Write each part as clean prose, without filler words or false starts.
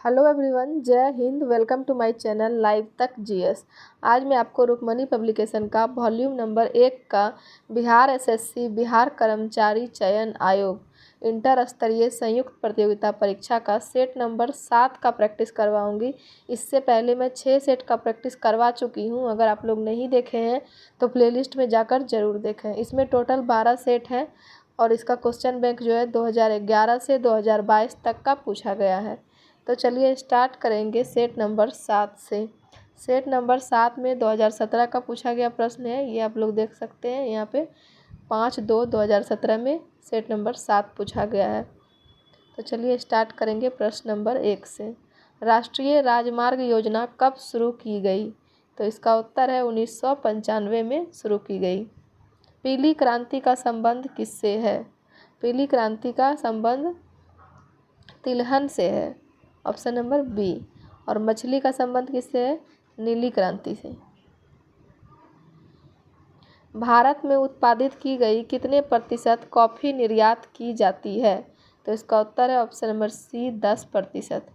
Hello everyone, जय हिंद। Welcome to my channel live Tak GS. आज मैं आपको रुक्मणी पब्लिकेशन का वॉल्यूम नंबर 1 का बिहार एसएससी बिहार कर्मचारी चयन आयोग इंटर स्तरीय संयुक्त प्रतियोगिता परीक्षा का सेट नंबर 7 का प्रैक्टिस करवाऊंगी। इससे पहले मैं 6 सेट का प्रैक्टिस करवा चुकी हूं। अगर आप लोग नहीं देखे हैं तो प्लेलिस्ट में जाकर ज़रूर देखें। इसमें टोटल 12 सेट हैं और इसका क्वेश्चन बैंक जो है 2011 से 2022 तक का पूछा गया है। तो चलिए स्टार्ट करेंगे सेट नंबर 7 से। सेट नंबर 7 में 2017 का पूछा गया प्रश्न है, ये आप लोग देख सकते हैं यहाँ पे 5/2/2017 में सेट नंबर 7 पूछा गया है। तो चलिए स्टार्ट करेंगे प्रश्न नंबर 1 से। राष्ट्रीय राजमार्ग योजना कब शुरू की गई? तो इसका उत्तर है 1995 में शुरू की गई। पीली क्रांति का संबंध किससे है? पीली क्रांति का संबंध तिलहन से है, ऑप्शन नंबर बी। और मछली का संबंध किससे है? नीली क्रांति से। भारत में उत्पादित की गई कितने प्रतिशत कॉफ़ी निर्यात की जाती है? तो इसका उत्तर है ऑप्शन नंबर सी, 10%।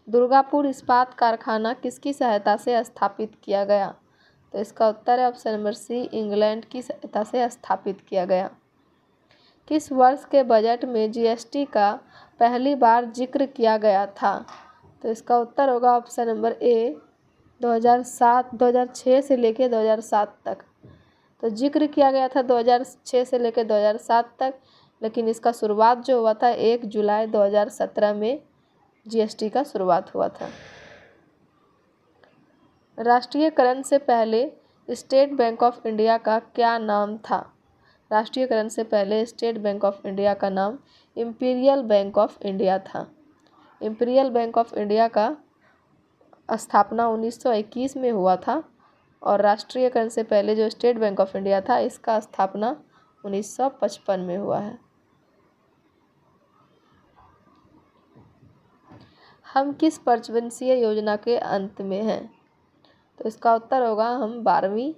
दुर्गापुर इस्पात कारखाना किसकी सहायता से स्थापित किया गया? तो इसका उत्तर है ऑप्शन नंबर सी, इंग्लैंड की सहायता से स्थापित किया गया। किस वर्ष के बजट में जीएसटी का पहली बार जिक्र किया गया था? तो इसका उत्तर होगा ऑप्शन नंबर ए, 2006 से लेकर 2007 तक। तो जिक्र किया गया था 2006 से लेकर 2007 तक, लेकिन इसका शुरुआत जो हुआ था 1 जुलाई 2017 में जीएसटी का शुरुआत हुआ था। राष्ट्रीयकरण से पहले स्टेट बैंक ऑफ इंडिया का क्या नाम था? राष्ट्रीयकरण से पहले स्टेट बैंक ऑफ इंडिया का नाम इंपीरियल बैंक ऑफ इंडिया था। इंपीरियल बैंक ऑफ इंडिया का स्थापना 1921 में हुआ था और राष्ट्रीयकरण से पहले जो स्टेट बैंक ऑफ इंडिया था इसका स्थापना 1955 में हुआ है। हम किस पंचवर्षीय योजना के अंत में हैं? तो इसका उत्तर होगा हम 12वीं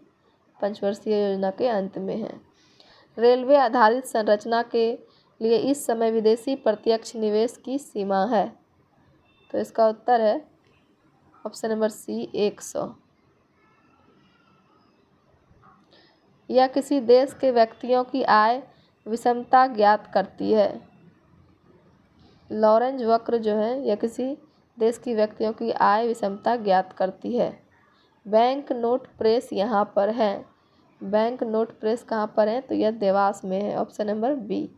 पंचवर्षीय योजना के अंत में हैं। रेलवे आधारित संरचना के लिए इस समय विदेशी प्रत्यक्ष निवेश की सीमा है? तो इसका उत्तर है ऑप्शन नंबर सी, 100। यह किसी देश के व्यक्तियों की आय विषमता ज्ञात करती है? लॉरेंज वक्र जो है यह किसी देश की व्यक्तियों की आय विषमता ज्ञात करती है। बैंक नोट प्रेस यहाँ पर है। बैंक नोट प्रेस कहाँ पर है? तो यह देवास में है, ऑप्शन नंबर बी।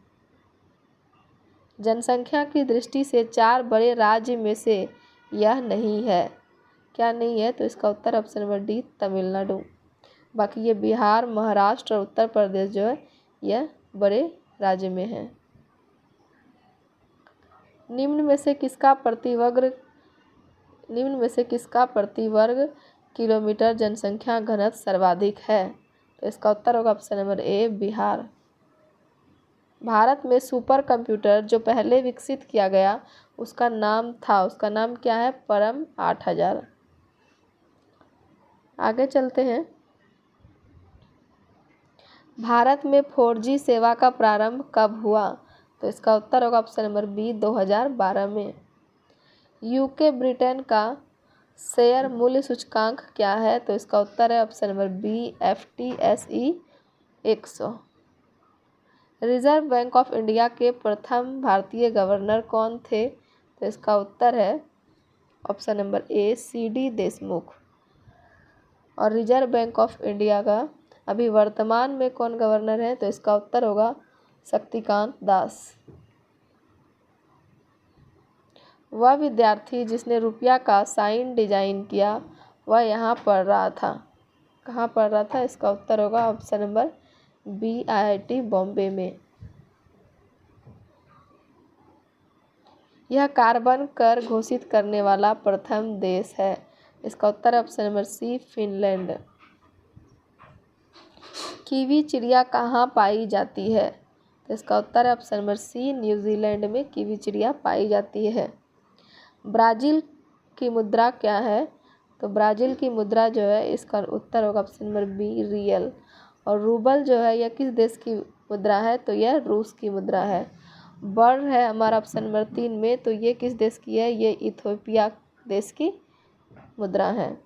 जनसंख्या की दृष्टि से 4 बड़े राज्य में से यह नहीं है, क्या नहीं है? तो इसका उत्तर ऑप्शन नंबर डी, तमिलनाडु। बाकी ये बिहार, महाराष्ट्र और उत्तर प्रदेश जो है यह बड़े राज्य में है। निम्न में से किसका प्रति वर्ग किलोमीटर जनसंख्या घनत्व सर्वाधिक है? तो इसका उत्तर होगा ऑप्शन नंबर ए, बिहार। भारत में सुपर कंप्यूटर जो पहले विकसित किया गया उसका नाम क्या है? परम 8000। आगे चलते हैं। भारत में 4G सेवा का प्रारंभ कब हुआ? तो इसका उत्तर होगा ऑप्शन नंबर बी, 2012 में। यूके ब्रिटेन का शेयर मूल्य सूचकांक क्या है? तो इसका उत्तर है option number B, FTSE 100। Reserve bank of India के प्रथम भारतीय गवर्नर कौन थे? तो इसका उत्तर है ऑप्शन नंबर ए, CD देशमुख। और रिजर्व बैंक ऑफ इंडिया का अभी वर्तमान में कौन गवर्नर है? तो इसका उत्तर होगा शक्तिकांत दास। वह विद्यार्थी जिसने रुपया का साइन डिजाइन किया वह यहाँ पढ़ रहा था, कहाँ पढ़ रहा था? इसका उत्तर होगा option number B, IIT Bombay में। यह कार्बन कर घोषित करने वाला प्रथम देश है? इसका उत्तर option number C, Finland. Kiwi चिड़िया कहाँ पाई जाती है? तो इसका उत्तर है ऑप्शन नंबर सी, न्यूजीलैंड में कीवी चिड़िया पाई जाती है। ब्राज़ील की मुद्रा क्या है? तो ब्राज़ील की मुद्रा जो है इसका उत्तर होगा ऑप्शन नंबर बी, रियल। और रूबल जो है यह किस देश की मुद्रा है? तो यह रूस की मुद्रा है। बर्र है हमारा ऑप्शन नंबर 3 में, तो ये किस देश की है? ये इथियोपिया देश की मुद्रा है।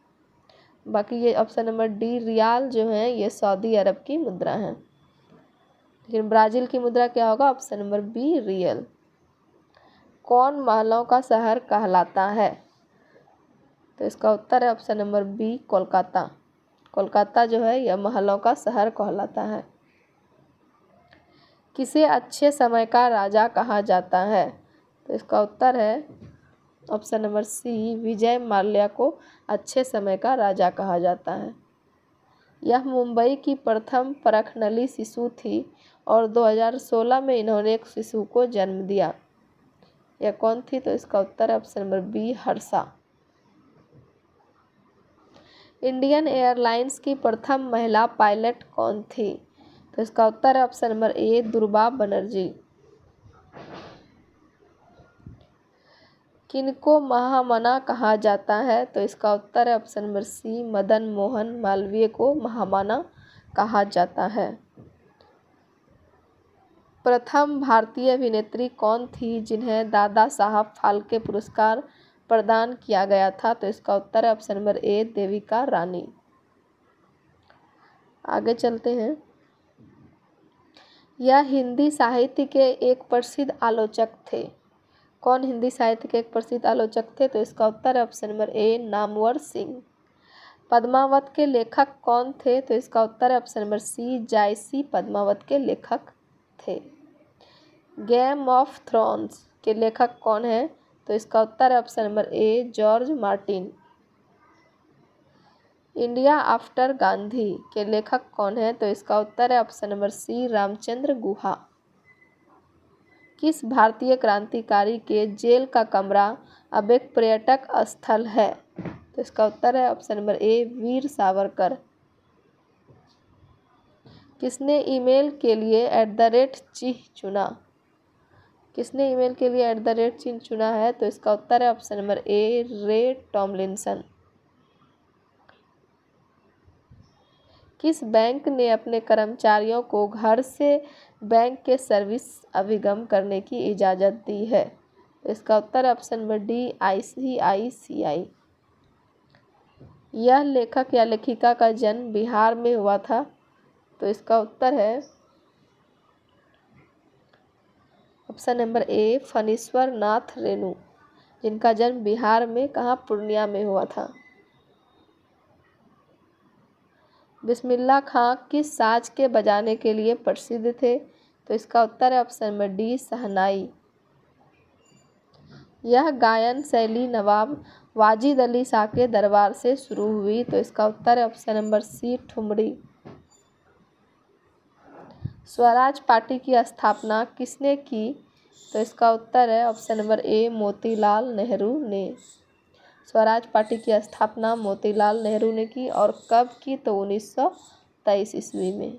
बाकी ये ऑप्शन नंबर डी रियाल जो है ये सऊदी अरब की मुद्रा है। लेकिन ब्राज़ील की मुद्रा क्या होगा? Option number be real. कौन महलों का शहर कहलाता है? तो इसका उत्तर है option number B Kolkata. Kolkata जो है यह महलों का शहर कहलाता है। किसे अच्छे समय का राजा कहा जाता है? तो इसका उत्तर है ऑप्शन नंबर सी विजय माल्या को अच्छे समय का राजा कहा जाता है। यह मुंबई की प्रथम परखनली शिशु थी और 2016 में इन्होंने एक शिशु को जन्म दिया। यह कौन थी? तो इसका उत्तर है option number B Harsha. Indian airlines की प्रथम महिला पायलट कौन थी? तो इसका उत्तर है option number A Durba Banerjee. किनको महामना कहा जाता है? तो इसका उत्तर है option number C Madan Mohan Malviya को महामना कहा जाता है। प्रथम भारतीय अभिनेत्री कौन थी जिन्हें दादा साहब फाल्के पुरस्कार प्रदान किया गया था? तो इसका उत्तर है ऑप्शन नंबर ए देविका रानी। आगे चलते हैं। यह हिंदी साहित्य के एक प्रसिद्ध आलोचक थे। कौन हिंदी साहित्य के एक प्रसिद्ध आलोचक थे? तो इसका उत्तर है option number A Namwar Singh. Padmavat के लेखक कौन थे? तो इसका उत्तर है option number C Jayasi Padmavat के लेखक थे। गेम ऑफ थ्रोन्स के लेखक कौन है? तो इसका उत्तर है option number A George Martin. India after Gandhi के लेखक कौन है? तो इसका उत्तर है ऑप्शन नंबर सी रामचंद्र गुहा। किस भारतीय क्रांतिकारी के जेल का कमरा अब एक पर्यटक स्थल है? तो इसका उत्तर है ऑप्शन नंबर ए वीर सावरकर। किसने ईमेल के लिए @चिह्न चुना? किसने ईमेल के लिए @चिह्न चुना है? तो इसका उत्तर है ऑप्शन नंबर ए रे टॉमलिंसन। किस बैंक ने अपने कर्मचारियों को घर से बैंक के सर्विस अभिगम करने की इजाज़त दी है? तो इसका उत्तर है ऑप्शन नंबर डी ICICI। यह लेखक या लेखिका का जन्म बिहार में हुआ था? तो इसका उत्तर है ऑप्शन नंबर ए फणीश्वर नाथ रेणु, जिनका जन्म बिहार में कहाँ? पूर्णिया में हुआ था। बिस्मिल्लाह खां किस साज के बजाने के लिए प्रसिद्ध थे? तो इसका उत्तर है ऑप्शन नंबर डी शहनाई। यह गायन शैली नवाब वाजिद अली शाह के दरबार से शुरू हुई। तो इसका उत्तर है option number C thumri. Swaraj party की स्थापना किसने की? तो इसका उत्तर है option number A Motilal Nehru ने। स्वराज पार्टी की स्थापना मोतीलाल नेहरू ने की और कब की? तो 1923 ईस्वी में।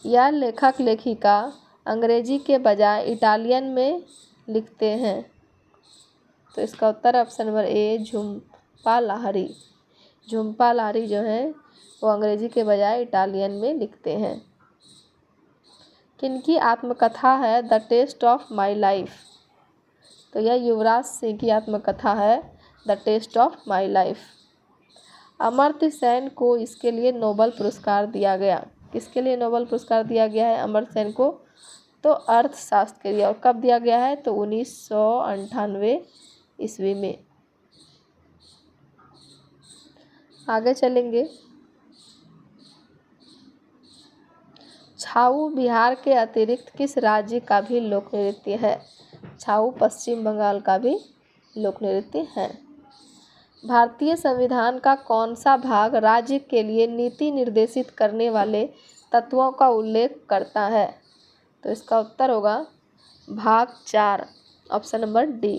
यह लेखक लेखिका अंग्रेजी के बजाय इटालियन में लिखते हैं। तो इसका उत्तर option number A Jhumpa Lahiri. Jhumpa Lahiri जो है वो अंग्रेजी के बजाय इटालियन में लिखते हैं। किनकी आत्मकथा है the test of my life? तो यह युवराज सिंह की आत्मकथा है the test of my life. Amartya Sen को इसके लिए नोबेल पुरस्कार दिया गया। किसके लिए नोबेल पुरस्कार दिया गया है अमर्त्य सेन को? तो अर्थशास्त्र के लिए। और कब दिया गया है? तो 1998 ईस्वी में। आगे चलेंगे। छाऊ बिहार के अतिरिक्त किस राज्य का भी लोक नृत्य है? छाऊ पश्चिम बंगाल का भी लोक नृत्य है। भारतीय संविधान का कौन सा भाग राज्य के लिए नीति निर्देशित करने वाले तत्वों का उल्लेख करता है? तो इसका उत्तर होगा भाग 4 ऑप्शन नंबर डी।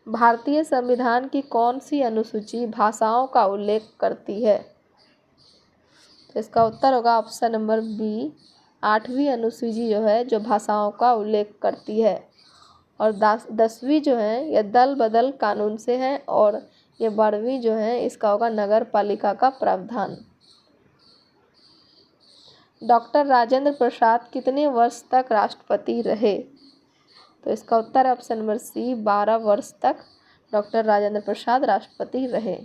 भारतीय संविधान की कौन सी अनुसूची भाषाओं का उल्लेख करती है? तो इसका उत्तर होगा ऑप्शन नंबर बी 8वीं अनुसूची जो है जो भाषाओं का उल्लेख करती है। और 10वीं जो है यह दल बदल कानून से है और ये 12वीं जो है इसका होगा नगर पालिका का प्रावधान। डॉक्टर राजेंद्र प्रसाद कितने वर्ष तक राष्ट्रपति रहे? तो इसका उत्तर है ऑप्शन नंबर सी, 12 वर्ष तक डॉक्टर राजेंद्र प्रसाद राष्ट्रपति रहे।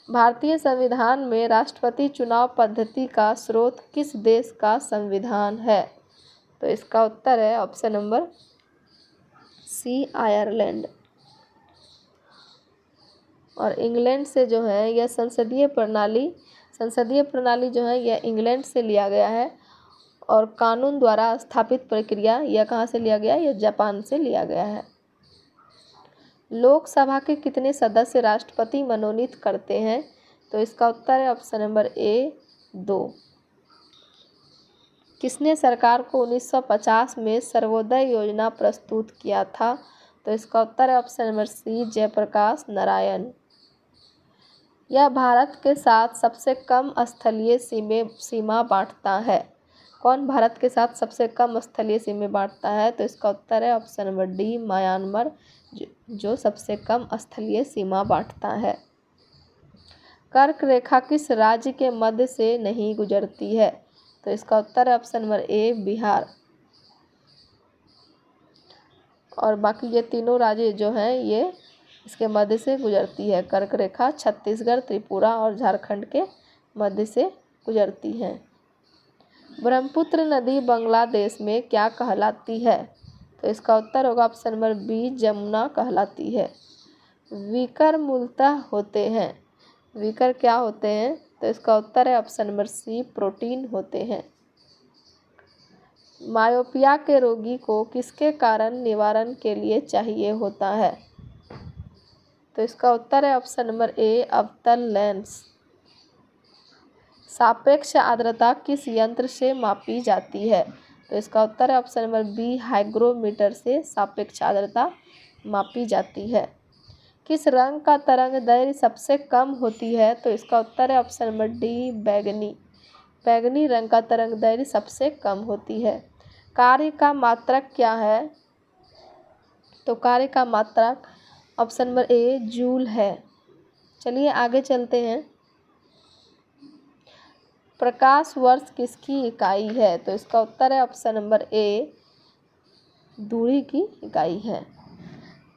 भारतीय संविधान में राष्ट्रपति चुनाव पद्धति का स्रोत किस देश का संविधान है? तो इसका उत्तर है ऑप्शन नंबर सी, आयरलैंड। और इंग्लैंड से जो है यह संसदीय प्रणाली जो है यह इंग्लैंड से लिया गया है। और कानून द्वारा स्थापित प्रक्रिया यह कहाँ से लिया गया? यह जापान से लिया गया है। लोकसभा के कितने सदस्य राष्ट्रपति मनोनीत करते हैं? तो इसका उत्तर है ऑप्शन नंबर ए, 2। किसने सरकार को 1950 में सर्वोदय योजना प्रस्तुत किया था? तो इसका उत्तर है option number C, Jayaprakash Narayan. यह भारत के साथ सबसे कम स्थलीय सीमा बांटता है। कौन भारत के साथ सबसे कम स्थलीय सीमा बांटता है? तो इसका उत्तर है ऑप्शन नंबर डी, म्यांमार, जो सबसे कम स्थलीय सीमा बांटता है। कर्क रेखा किस राज्य के मध्य से नहीं गुजरती है? तो इसका उत्तर है ऑप्शन नंबर ए, बिहार। और बाकी ये तीनों राज्य जो हैं ये इसके मध्य से गुजरती है। कर्क रेखा छत्तीसगढ़, त्रिपुरा और झारखंड के मध्य से गुजरती है। ब्रह्मपुत्र नदी बांग्लादेश में क्या कहलाती है? तो इसका उत्तर होगा ऑप्शन नंबर बी, जमुना कहलाती है। विकर मूलतः होते हैं। विकर क्या होते हैं? तो इसका उत्तर है ऑप्शन नंबर सी, प्रोटीन होते हैं। मायोपिया के रोगी को किसके कारण निवारण के लिए चाहिए होता है? तो इसका उत्तर है ऑप्शन नंबर ए, अवतल लेंस। सापेक्ष आर्द्रता किस यंत्र से मापी जाती है? तो इसका उत्तर है ऑप्शन नंबर बी, हाइग्रोमीटर से सापेक्ष आर्द्रता मापी जाती है। किस रंग का तरंग दैर्घ्य सबसे कम होती है? तो इसका उत्तर है ऑप्शन नंबर डी, बैगनी। बैगनी रंग का तरंग दैर्घ्य सबसे कम होती है। कार्य का मात्रक क्या है? तो कार्य का मात्रक ऑप्शन नंबर ए, जूल है। चलिए आगे चलते हैं। प्रकाश वर्ष किसकी इकाई है? तो इसका उत्तर है ऑप्शन नंबर ए, दूरी की इकाई है।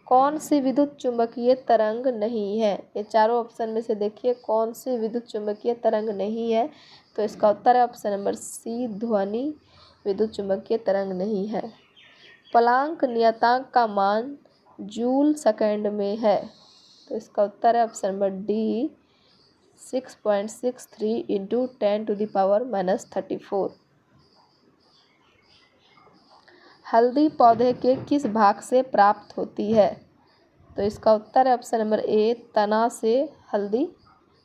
कौन सी विद्युत चुंबकीय तरंग नहीं है? ये चारों ऑप्शन में से देखिए कौन सी विद्युत चुंबकीय तरंग नहीं है? तो इसका उत्तर है ऑप्शन नंबर सी, ध्वनि विद्युत चुंबकीय तरंग नहीं है। प्लांक नियतांक का मान जूल सेकंड में है। तो इसका उत्तर है ऑप्शन नंबर डी, 6.63 इंटू 10⁻⁻34। हल्दी पौधे के किस भाग से प्राप्त होती है? तो इसका उत्तर है ऑप्शन नंबर ए, तना से हल्दी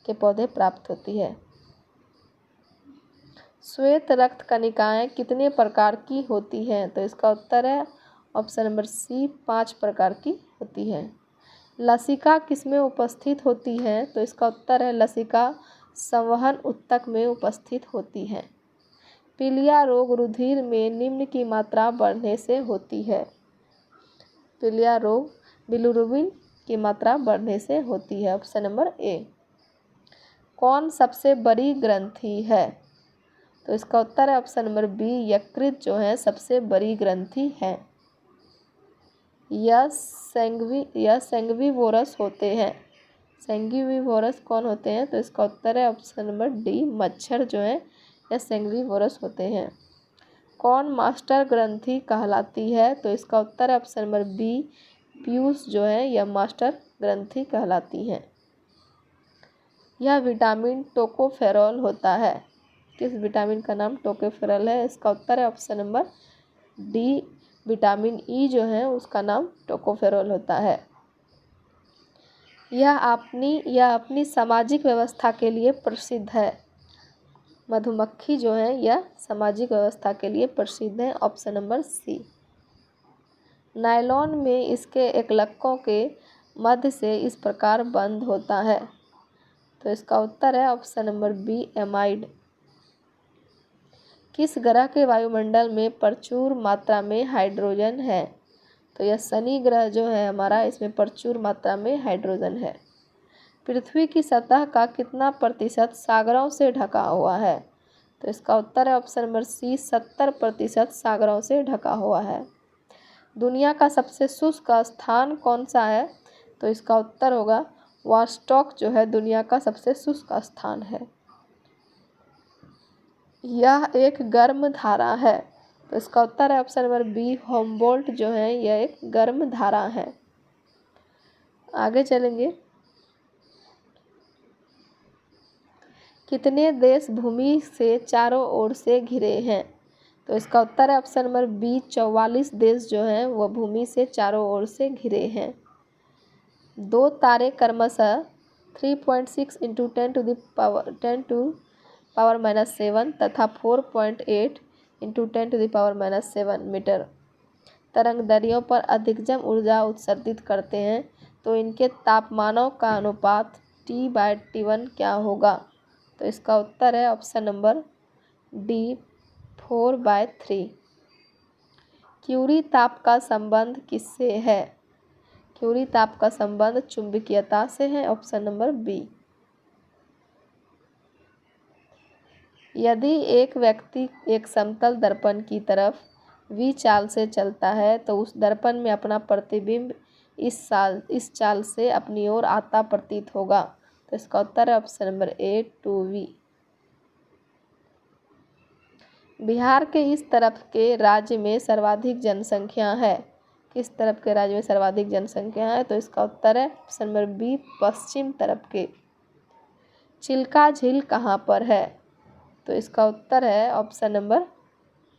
के पौधे प्राप्त होती है। श्वेत रक्त कणिकाएं कितने प्रकार की होती हैं? तो इसका उत्तर है ऑप्शन नंबर सी, 5 प्रकार की होती है। लसिका किसमें उपस्थित होती है? तो इसका उत्तर है लसिका संवहन ऊतक में उपस्थित होती है। पीलिया रोग रुधिर में निम्न की मात्रा बढ़ने से होती है। पीलिया रोग बिलिरुबिन की मात्रा बढ़ने से होती है। ऑप्शन नंबर ए। कौन सबसे बड़ी ग्रंथि है? तो इसका उत्तर है ऑप्शन नंबर बी, यकृत जो है सबसे बड़ी ग्रंथि है। यह सैंग्विवोरस होते हैं। सैंग्विवोरस कौन होते हैं? तो इसका उत्तर है ऑप्शन नंबर डी, मच्छर जो है यह सैंग्विवोरस होते हैं। कौन मास्टर ग्रंथि कहलाती है? तो इसका उत्तर है ऑप्शन नंबर बी, पीयूष जो है यह मास्टर ग्रंथि कहलाती है। यह विटामिन टोकोफेरोल होता है। किस विटामिन का नाम टोकोफेरोल है? इसका उत्तर है option number D, vitamin E जो है उसका नाम टोकोफेरोल होता है। यह अपनी सामाजिक व्यवस्था के लिए प्रसिद्ध है। मधुमक्खी जो है यह सामाजिक व्यवस्था के लिए प्रसिद्ध है। ऑप्शन नंबर सी। नायलॉन में इसके एकलकों के मध्य से इस प्रकार बंद होता है। तो इसका उत्तर है ऑप्शन नंबर बी, एमाइड। किस ग्रह के वायुमंडल में प्रचुर मात्रा में हाइड्रोजन है? तो यह शनि ग्रह जो है हमारा, इसमें प्रचुर मात्रा में हाइड्रोजन है। पृथ्वी की सतह का कितना प्रतिशत सागरों से ढका हुआ है? तो इसका उत्तर है ऑप्शन नंबर सी 70% सागरों से ढका हुआ है। दुनिया का सबसे शुष्क स्थान कौन सा है? तो इसका उत्तर होगा वॉस्टॉक जो है दुनिया का सबसे शुष्क स्थान है। यह एक गर्म धारा है। तो इसका उत्तर है ऑप्शन नंबर बी होमबोल्ट जो है यह एक गर्म धारा है। आगे चलेंगे। कितने देश भूमि से चारों ओर से घिरे हैं? तो इसका उत्तर है ऑप्शन नंबर बी 44 देश जो हैं वह भूमि से चारों ओर से घिरे हैं। दो तारे क्रमशः 3.6 इंटू 10⁻⁻⁷ तथा 4.8 इंटू 10⁻⁻7 मीटर तरंगदैर्घ्यों पर अधिकतम ऊर्जा उत्सर्जित करते हैं, तो इनके तापमानों का अनुपात T/T1 क्या होगा? तो इसका उत्तर है ऑप्शन नंबर डी 4/3। क्यूरी ताप का संबंध किससे है? क्यूरी ताप का संबंध चुंबकीयता से है, ऑप्शन नंबर बी। यदि एक व्यक्ति एक समतल दर्पण की तरफ V चाल से चलता है तो उस दर्पण में अपना प्रतिबिंब इस चाल से अपनी ओर आता प्रतीत होगा। तो इसका उत्तर है ऑप्शन नंबर ए 2V। बिहार के इस तरफ के राज्य में सर्वाधिक जनसंख्या है। किस तरफ के राज्य में सर्वाधिक जनसंख्या है? तो इसका उत्तर है ऑप्शन नंबर बी पश्चिम तरफ के। चिल्का झील कहाँ पर है? तो इसका उत्तर है ऑप्शन नंबर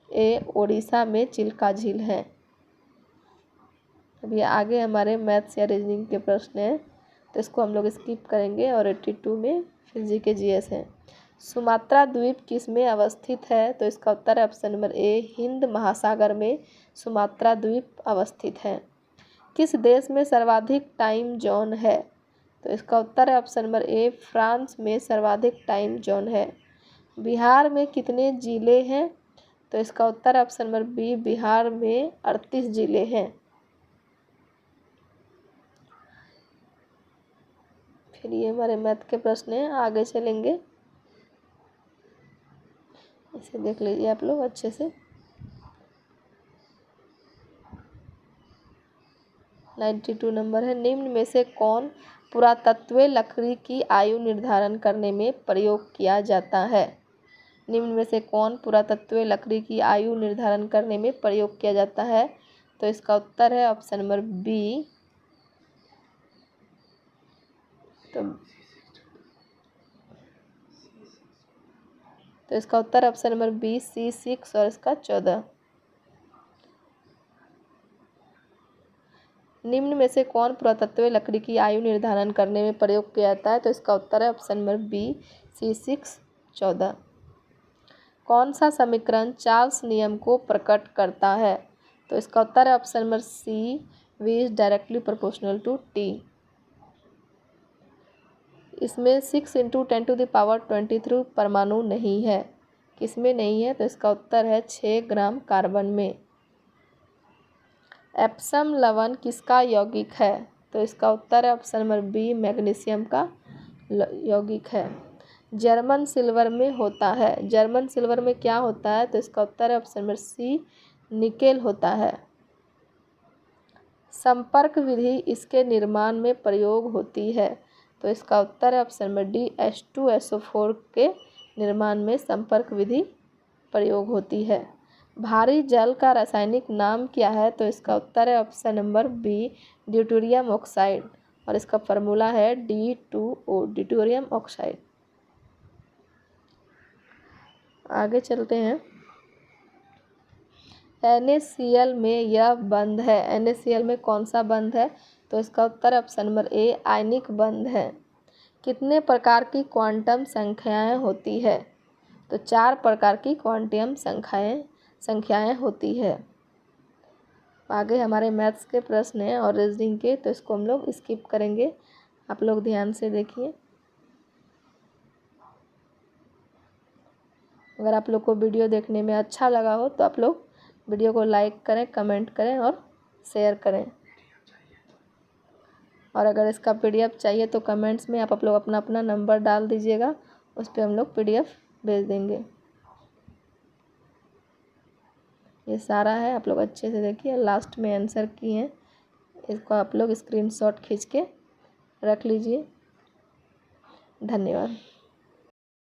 ए ओडिशा में चिल्का झील है। अभी आगे हमारे मैथ्स या रीजनिंग के प्रश्न हैं तो इसको हम लोग स्किप करेंगे और 82 में फिर जीके जीएस है। सुमात्रा द्वीप किस में अवस्थित है? तो इसका उत्तर है ऑप्शन नंबर ए हिंद महासागर में सुमात्रा द्वीप अवस्थित है। किस देश में सर्वाधिक टाइम जोन है? तो इसका उत्तर है ऑप्शन नंबर ए फ्रांस में सर्वाधिक टाइम जोन है। बिहार में कितने जिले हैं? तो इसका उत्तर है ऑप्शन नंबर बी बिहार में 38 जिले हैं। फिर ये हमारे मैथ के प्रश्न हैं, आगे चलेंगे। इसे देख लीजिए आप लोग अच्छे से। 92 नंबर है। निम्न में से कौन पुरातत्वीय लकड़ी की आयु निर्धारण करने में प्रयोग किया जाता है? निम्न में से कौन पुरातत्वीय लकड़ी की आयु निर्धारण करने में प्रयोग किया जाता है? तो इसका उत्तर है ऑप्शन नंबर बी तो इसका उत्तर ऑप्शन नंबर बी C6 और इसका 14। निम्न में से कौन पुरातत्वीय लकड़ी की आयु निर्धारण करने में प्रयोग किया जाता है? तो इसका उत्तर है ऑप्शन नंबर बी C6 14। कौन सा समीकरण चार्ल्स नियम को प्रकट करता है? तो इसका उत्तर है option number C V is directly proportional to T। इसमें 6 इंटू 10⁻23 परमाणु नहीं है। किसमें नहीं है? तो इसका उत्तर है 6 ग्राम कार्बन में। एप्सम लवण किसका यौगिक है? तो इसका उत्तर है ऑप्शन नंबर बी मैग्नीशियम का यौगिक है। जर्मन सिल्वर में होता है। जर्मन सिल्वर में क्या होता है? तो इसका उत्तर है ऑप्शन नंबर सी निकेल होता है। संपर्क विधि इसके निर्माण में प्रयोग होती है। तो इसका उत्तर है ऑप्शन नंबर डी H2SO4 के निर्माण में संपर्क विधि प्रयोग होती है। भारी जल का रासायनिक नाम क्या है? तो इसका उत्तर है option number B deuterium oxide और इसका फार्मूला है D2O ड्यूटेरियम ऑक्साइड। आगे चलते हैं। NaCl में यह बंध है। NaCl में कौन सा बंध है? तो इसका उत्तर ऑप्शन नंबर ए आयनिक बंध है। कितने प्रकार की क्वांटम संख्याएं होती है? तो 4 प्रकार की क्वांटम संख्याएं होती है। आगे हमारे मैथ्स के प्रश्न हैं और रीजनिंग के, तो इसको हम लोग स्किप करेंगे। आप लोग ध्यान से देखिए। अगर आप लोग को वीडियो देखने में अच्छा लगा हो तो आप लोग वीडियो को लाइक करें, कमेंट करें और शेयर करें। और अगर इसका PDF चाहिए तो कमेंट्स में आप लोग अपना अपना नंबर डाल दीजिएगा, उस पर हम लोग PDF भेज देंगे। ये सारा है, आप लोग अच्छे से देखिए, लास्ट में आंसर की हैं। इसको आप लोग स्क्रीनशॉट खींच के रख लीजिए। धन्यवाद।